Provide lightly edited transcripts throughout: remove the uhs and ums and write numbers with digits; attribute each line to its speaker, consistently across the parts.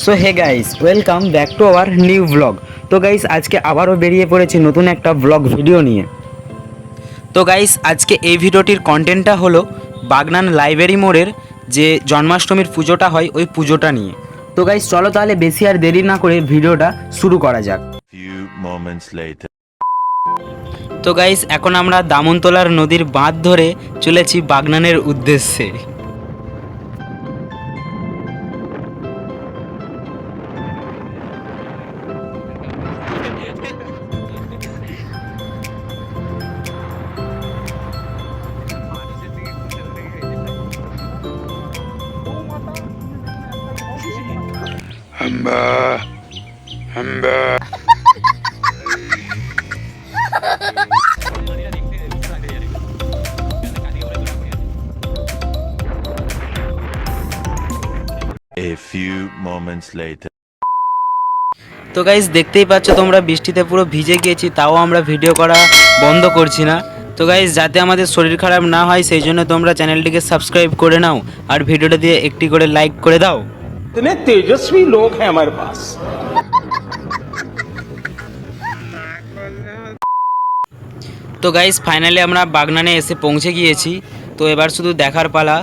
Speaker 1: So hey guys, welcome back to our new blog. তো guys, আজকে আবারও বেরিয়ে পড়েছি নতুন একটা ব্লগ ভিডিও নিয়ে। তো গাইস, আজকে এই ভিডিওটির কন্টেন্টটা হলো বাগনান লাইব্রেরি মোড়ের যে জন্মাষ্টমীর পুজোটা হয় ওই পুজোটা নিয়ে। তো গাইস, চলো তাহলে বেশি আর দেরি না করে ভিডিওটা শুরু করা যাক। তো গাইস, এখন আমরা দামনতলার নদীর বাঁধ ধরে চলেছি বাগনানের উদ্দেশ্যে।
Speaker 2: A few moments later.
Speaker 1: তো গাইস, দেখতেই পাচ্ছ তোমরা, বৃষ্টিতে পুরো ভিজে গিয়েছি, তাও আমরা ভিডিও করা বন্ধ করছি না। তো গাইস, যাতে আমাদের শরীর খারাপ না হয় সেই জন্য তোমরা চ্যানেলটিকে সাবস্ক্রাইব করে নাও আর ভিডিওটা দিয়ে একটি করে লাইক করে দাও।
Speaker 3: इतने तेजस्वी लोग हैं हमारे पास।
Speaker 1: তো গাইস, ফাইনালি আমরা বাগনানে এসে পৌঁছে গিয়েছি। তো এবার শুধু দেখার পালা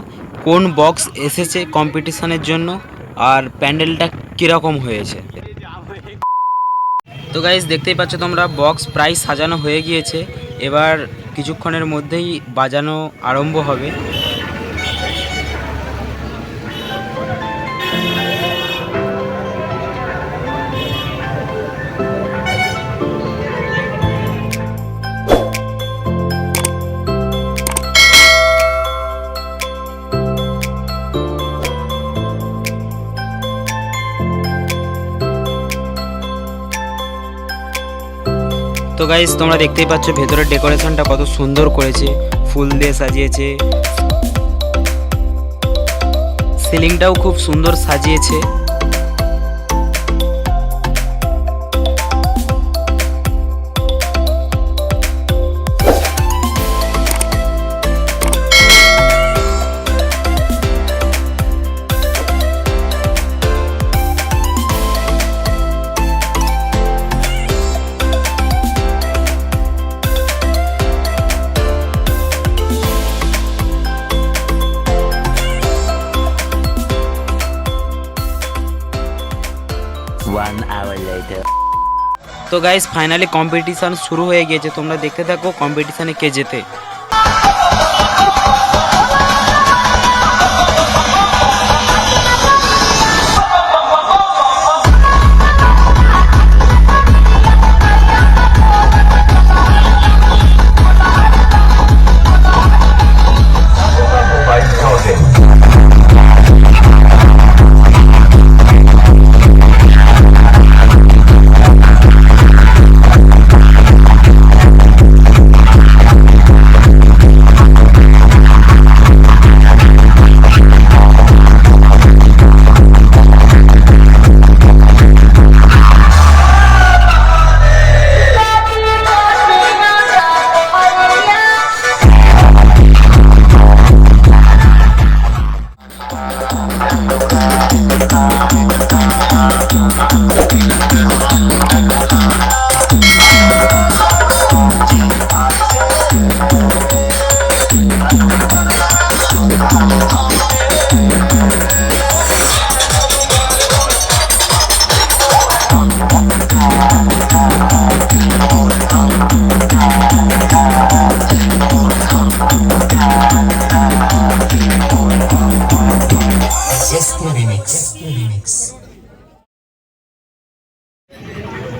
Speaker 1: কোন বক্স এসেছে কম্পিটিশনের জন্য আর প্যান্ডেলটা কীরকম হয়েছে। তো গাইস, দেখতেই পাচ্ছ তোমরা, বক্স প্রায় সাজানো হয়ে গিয়েছে। এবার কিছুক্ষণের মধ্যেই বাজানো আরম্ভ হবে। তো গাইস, তোমরা দেখতেই পাচ্ছ ভেতরের ডেকোরেশনটা কত সুন্দর করেছে, ফুল দিয়ে সাজিয়েছে, সিলিংটাও খুব সুন্দর সাজিয়েছে। তো গাইস, ফাইনালি কম্পিটিশন শুরু হয়ে গিয়েছে, তোমরা দেখতে থাকো কম্পিটিশনে কে জেতে।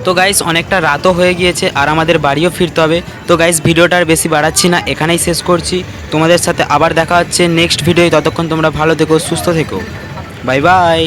Speaker 1: তো গাইস, অনেকটা রাতও হয়ে গিয়েছে আর আমাদের বাড়িও ফিরতে হবে। তো গাইস, ভিডিওটা আর বেশি বাড়াচ্ছি না, এখানেই শেষ করছি। তোমাদের সাথে আবার দেখা হচ্ছে নেক্সট ভিডিওয়। ততক্ষণ তোমরা ভালো থেকো, সুস্থ থেকো, বাই বাই।